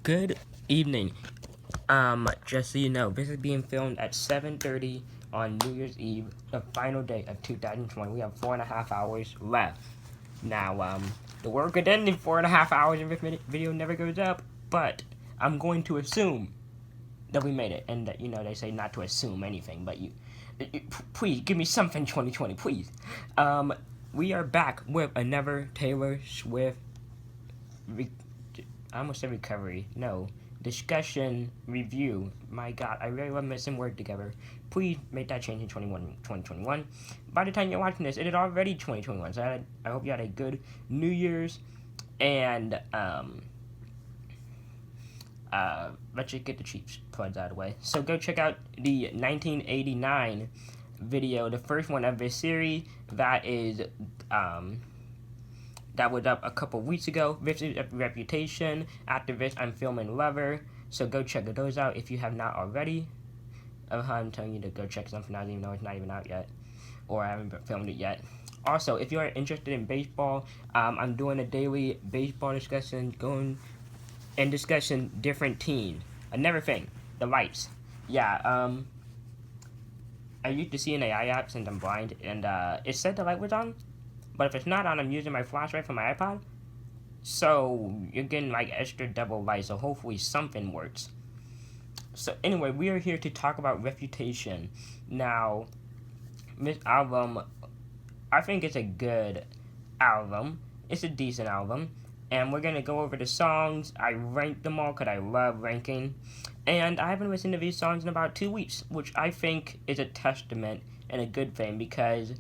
Good evening. Just so you know, this is being filmed at 7:30 on New Year's Eve, the final day of 2020. We have 4.5 hours left. Now, the world could end in 4.5 hours if this video never goes up, but I'm going to assume that we made it. And that, they say not to assume anything, but please give me something 2020, please. We are back with another Taylor Swift I almost said recovery. No. Discussion review. My God, I really love missing word together. Please make that change in 2021. By the time you're watching this, it is already 2021. So I hope you had a good New Year's. And let's just get the cheap plugs out of the way. So go check out the 1989 video, the first one of this series. That is that was up a couple weeks ago. This is Reputation. After this, I'm filming Lover. So go check those out if you have not already. I'm telling you to go check something out even though it's not even out yet. Or I haven't filmed it yet. Also, if you are interested in baseball, I'm doing a daily baseball discussion, going and discussing different teams. Another thing, the lights. Yeah, I used to see an AI app since I'm blind, and it said the light was on. But if it's not on, I'm using my flashlight from my iPod. So you're getting like extra double light, so hopefully something works. So anyway, we are here to talk about Reputation. Now, this album, I think it's a good album. It's a decent album. And we're going to go over the songs. I ranked them all because I love ranking. And I haven't listened to these songs in about 2 weeks, which I think is a testament and a good thing because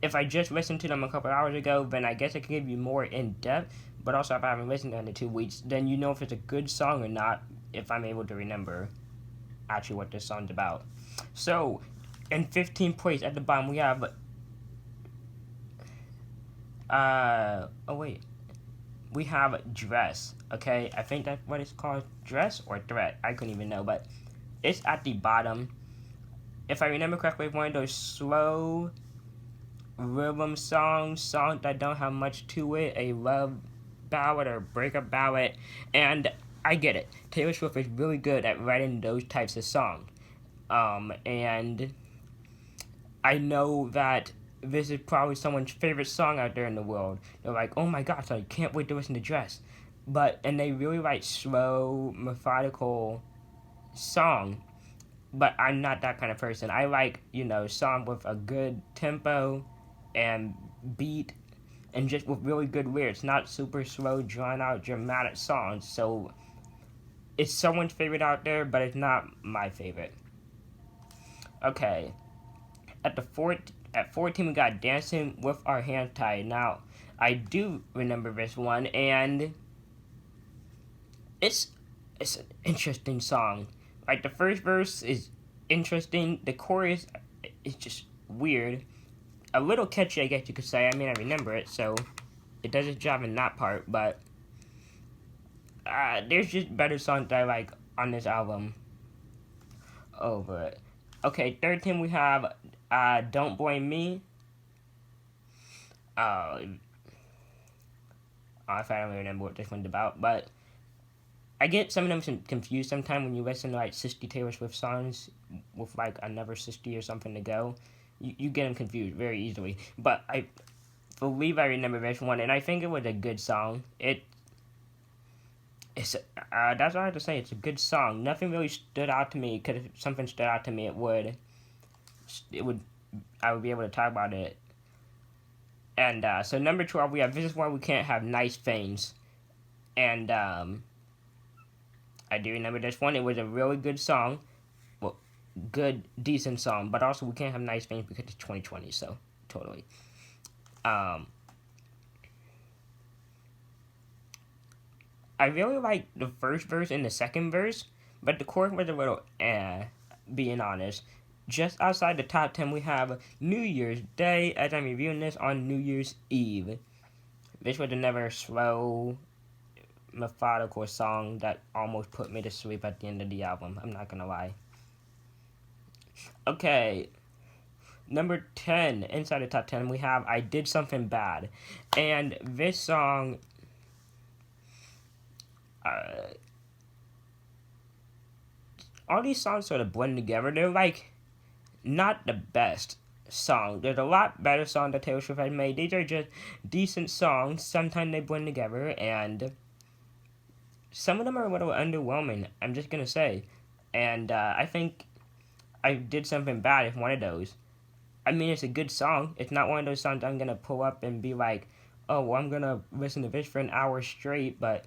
if I just listened to them a couple hours ago, then I guess I could give you more in depth. But also, if I haven't listened to them in 2 weeks, then you know if it's a good song or not, if I'm able to remember actually what this song's about. So, in 15th place at the bottom, we have. We have Dress. Okay, I think that's what it's called, Dress or Threat. I couldn't even know, but it's at the bottom. If I remember correctly, one of those slow rhythm songs that don't have much to it, a love ballad or breakup ballad, and I get it. Taylor Swift is really good at writing those types of songs, and I know that this is probably someone's favorite song out there in the world. They're like, oh my gosh, I can't wait to listen to Dress, and they really write slow, methodical song. But I'm not that kind of person. I like, song with a good tempo and beat and just with really good lyrics, not super slow, drawn out, dramatic songs. So it's someone's favorite out there, but it's not my favorite. Okay. At 14 we got Dancing with Our Hands Tied. Now, I do remember this one, and it's an interesting song. Like, the first verse is interesting. The chorus is just weird. A little catchy, I guess you could say. I mean, I remember it, so it does its job in that part. But there's just better songs that I like on this album over it. Okay, 13 we have Don't Blame Me. If I don't really remember what this one's about, but I get some of them confused sometimes when you listen to like 60 Taylor Swift songs with like another 60 or something to go. You get them confused very easily. But I believe I remember this one, and I think it was a good song. That's all I have to say. It's a good song. Nothing really stood out to me, because if something stood out to me, I would be able to talk about it. And so number 12, we have This Is Why We Can't Have Nice Things. And I do remember this one. It was a really good song. Well, good, decent song. But also, we can't have nice things because it's 2020, so totally. I really like the first verse and the second verse, but the chorus was a little being honest. Just outside the top 10, we have New Year's Day, as I'm reviewing this on New Year's Eve. This was another slow, methodical song that almost put me to sleep at the end of the album. I'm not gonna lie. Okay, number 10, inside the top 10, we have I Did Something Bad. And this song, all these songs sort of blend together. They're like not the best song. There's a lot better songs that Taylor Swift has made. These are just decent songs. Sometimes they blend together, and some of them are a little underwhelming, I'm just gonna say. And I think I did something bad if one of those. I mean, it's a good song. It's not one of those songs I'm gonna pull up and be like, oh, well, I'm gonna listen to this for an hour straight, but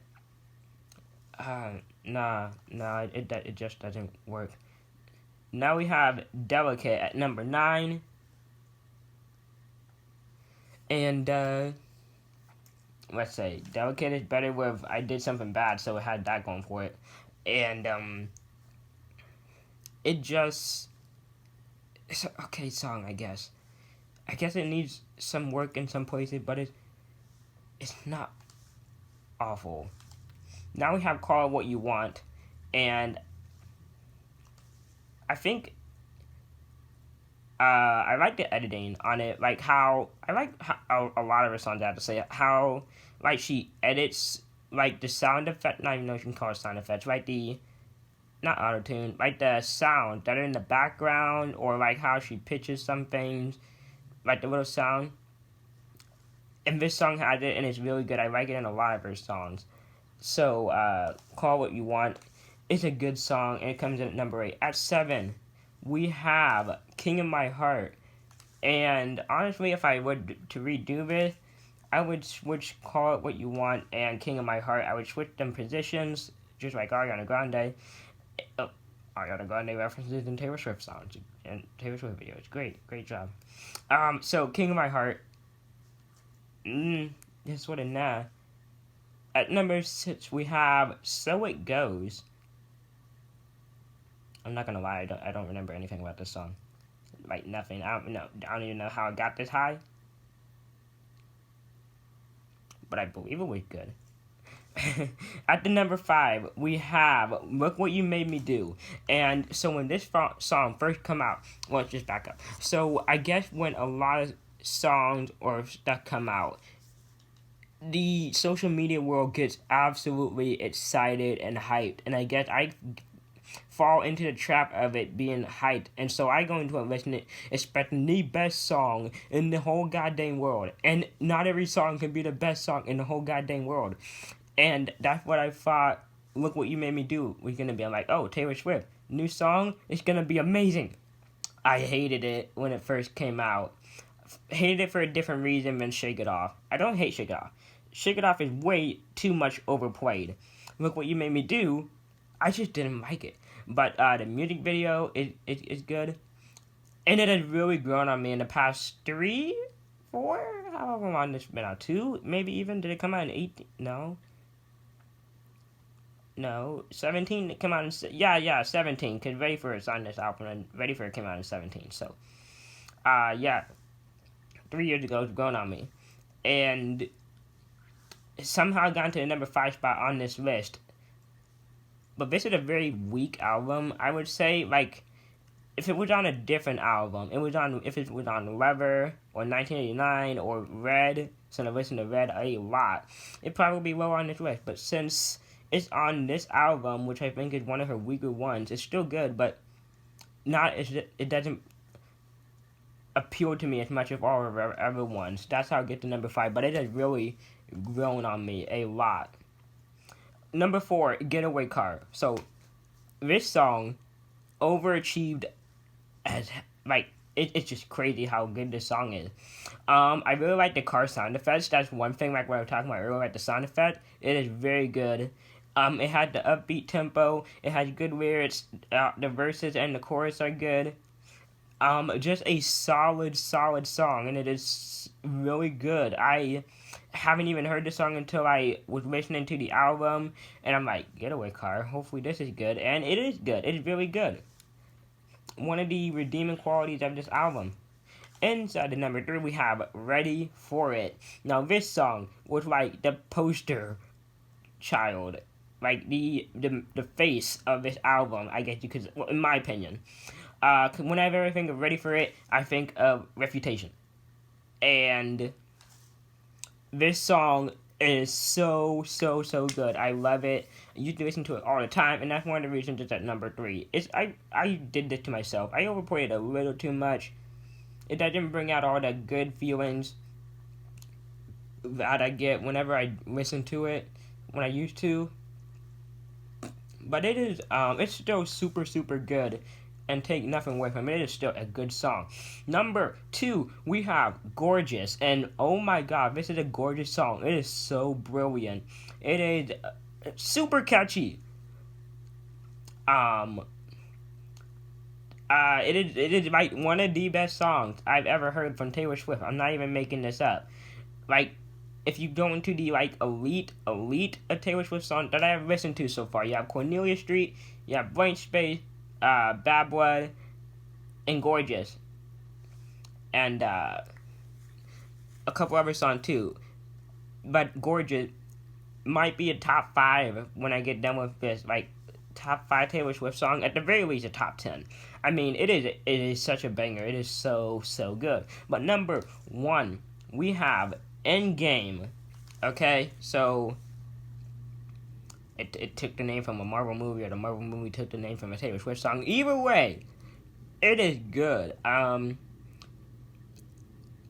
nah, it just doesn't work. Now we have Delicate at number 9. And, let's say, Delicate is better with I Did Something Bad, so it had that going for it. And, it's an okay song, I guess. I guess it needs some work in some places, but it's not awful. Now we have Call It What You Want, and I think I like the editing on it, like how I like how a lot of her songs. I have to say how like she edits like the sound effect. Not even know if you can call it sound effects. Like the not auto tune, like the sound that are in the background, or like how she pitches some things, like the little sound. And this song has it, and it's really good. I like it in a lot of her songs. So, Call What You Want is a good song, and it comes in at number 8. At 7, we have King of My Heart. And honestly, if I were to redo this, I would switch Call It What You Want and King of My Heart. I would switch them positions, just like Ariana Grande. Ariana Grande references in Taylor Swift songs and Taylor Swift videos. Great job. So, King of My Heart. This sort of nah. At number 6, we have So It Goes. I'm not gonna lie, I don't remember anything about this song. Like, nothing. I don't even know how it got this high. But I believe it was good. At the number 5, we have Look What You Made Me Do. And so when this song first come out, well, let's just back up. So I guess when a lot of songs or stuff come out, the social media world gets absolutely excited and hyped, and I guess I fall into the trap of it being hyped, and so I go into it listening, expecting the best song in the whole goddamn world, and not every song can be the best song in the whole goddamn world, and that's what I thought Look What You Made Me Do was gonna be. I'm like, oh, Taylor Swift, new song, it's gonna be amazing. I hated it when it first came out. Hated it for a different reason than Shake It Off. I don't hate Shake It Off. Shake It Off is way too much overplayed. Look What You Made Me Do, I just didn't like it. But the music video is good. And it has really grown on me in the past 3, 4, however long this been out. 2, maybe even. Did it come out in 18? No, 17. It came out in 17. Because Ready For It's on this album, and Ready For It came out in 17. So, 3 years ago, it's grown on me, and somehow got to the number 5 spot on this list. But this is a very weak album, I would say. Like, if it was on a different album, if it was on Leather or 1989 or Red, since I listen to Red a lot, it'd probably be lower on this list. But since it's on this album, which I think is one of her weaker ones, it's still good, but it doesn't appeal to me as much as all of her other ones. That's how I get to number 5, but it has really grown on me a lot. Number 4, Getaway Car. So, this song overachieved as, like, it's just crazy how good this song is. I really like the car sound effects. That's one thing, like what I was talking about earlier, like the sound effect. It is very good. It had the upbeat tempo. It has good lyrics. The verses and the chorus are good. Just a solid song, and it is really good. I haven't even heard the song until I was listening to the album, and I'm like, Getaway Car, hopefully this is good, and it is good. It's really good. One of the redeeming qualities of this album. Inside the number 3, we have Ready For It. Now, this song was like the poster child, like the face of this album, I guess you could, well, in my opinion. Whenever I think of Ready For It, I think of Reputation. And this song It is so, so, so good. I love it. I used to listen to it all the time, and that's one of the reasons it's at number 3. I did this to myself. I overplayed it a little too much. It doesn't bring out all the good feelings that I get whenever I listen to it when I used to. But it is, it's still super, super good. And take nothing away from it. It is still a good song. Number 2, we have Gorgeous. And oh my god, this is a gorgeous song. It is so brilliant. It is super catchy. It is like one of the best songs I've ever heard from Taylor Swift. I'm not even making this up. Like, if you go into the like elite of Taylor Swift songs that I have listened to so far, you have Cornelia Street, you have Blank Space, Bad Blood, and Gorgeous, and a couple other songs too. But Gorgeous might be a top 5 when I get done with this, like top 5 Taylor Swift song. At the very least, a top 10. I mean, it is such a banger. It is so, so good. But number 1, we have Endgame. Okay, so it took the name from a Marvel movie, or the Marvel movie took the name from a Taylor Swift song. Either way, it is good.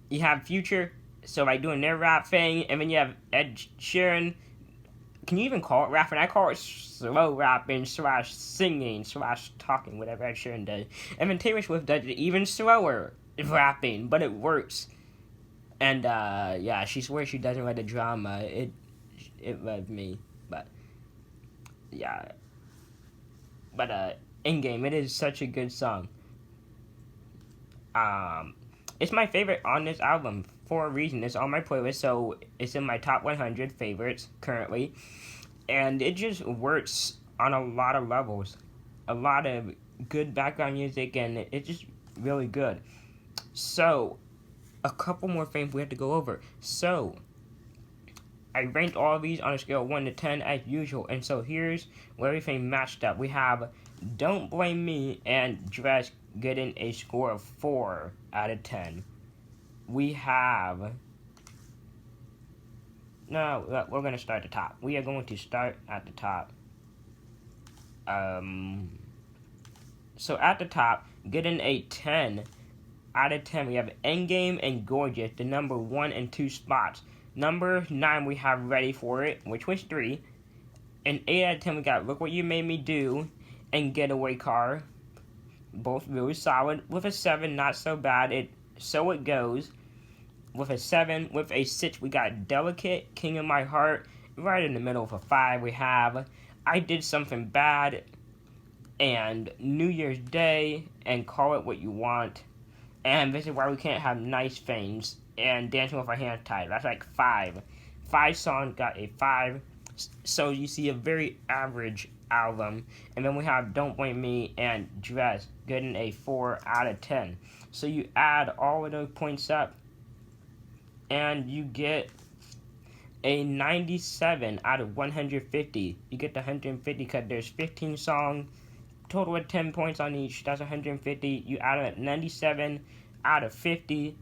You have Future, so like doing their rap thing, and then you have Ed Sheeran. Can you even call it rapping? I call it slow rapping / singing / talking, whatever Ed Sheeran does. And then Taylor Swift does it even slower rapping, but it works. And yeah, she swears she doesn't like the drama. It loved me, but yeah. But Endgame, it is such a good song. It's my favorite on this album for a reason. It's on my playlist, so it's in my top 100 favorites currently. And it just works on a lot of levels. A lot of good background music, and it's just really good. So, a couple more things we have to go over. So, I ranked all of these on a scale of 1 to 10 as usual, and so here's where everything matched up. We have Don't Blame Me and Dress getting a score of 4 out of 10. We have... No, we're going to start at the top. We are going to start at the top. So at the top, getting a 10 out of 10, we have Endgame and Gorgeous, the number 1 and 2 spots. Number 9, we have Ready For It, which was 3. And 8 out of 10, we got Look What You Made Me Do and Getaway Car. Both really solid. With a 7, not so bad. So it goes. With a 7, with a 6, we got Delicate, King of My Heart. Right in the middle of a 5, we have I Did Something Bad and New Year's Day and Call It What You Want. And this is why we can't have Nice Things and Dancing With Our Hands Tied. That's like 5. 5 songs got a 5. So you see a very average album. And then we have Don't Blame Me and Dress getting a 4 out of 10. So you add all of those points up, and you get a 97 out of 150. You get the 150 because there's 15 songs, total of 10 points on each. That's 150. You add a 97 out of 50,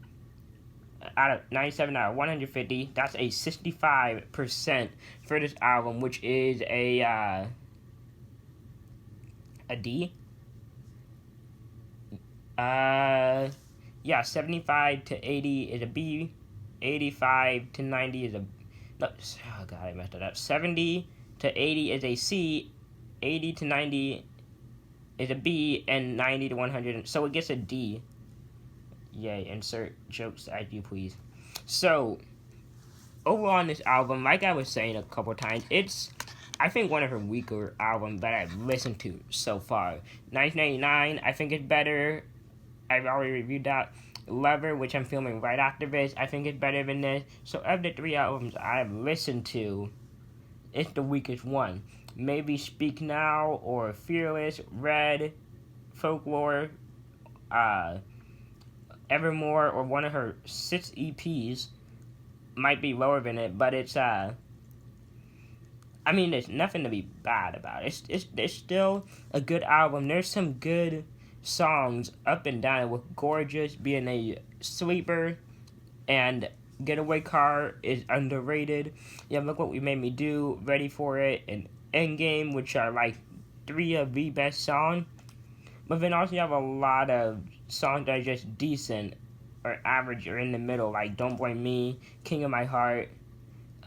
out of 97 out of 150. That's a 65% for this album, which is a D. Yeah, 75 to 80 is a B. 85 to 90 is a... No, oh god, I messed it up. 70 to 80 is a C. 80 to 90 is a B. And 90 to 100... So it gets a D. Yay, insert jokes as you please. So, overall on this album, like I was saying a couple times, it's, I think, one of her weaker albums that I've listened to so far. 1999, I think it's better. I've already reviewed that. Lover, which I'm filming right after this, I think it's better than this. So of the 3 albums I've listened to, it's the weakest one. Maybe Speak Now, or Fearless, Red, Folklore, Evermore, or one of her 6 EPs might be lower than it, but it's, I mean, there's nothing to be bad about it. It's still a good album. There's some good songs up and down, with Gorgeous being a sleeper, and Getaway Car is underrated. Yeah, look what we made me do. Ready for it and Endgame, which are like 3 of the best songs. But then also you have a lot of songs that are just decent or average or in the middle, like Don't Blame Me, King of My Heart.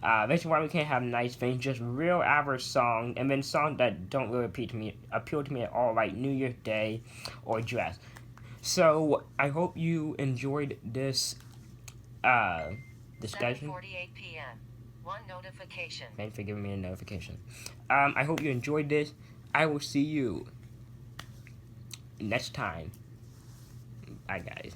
That's why we can't have nice things, just real average songs, and then songs that don't really appeal to me at all, like New Year's Day or Dress. So I hope you enjoyed this discussion. 7:48 p.m. One notification. Thanks for giving me a notification. I hope you enjoyed this. I will see you next time. Bye, guys.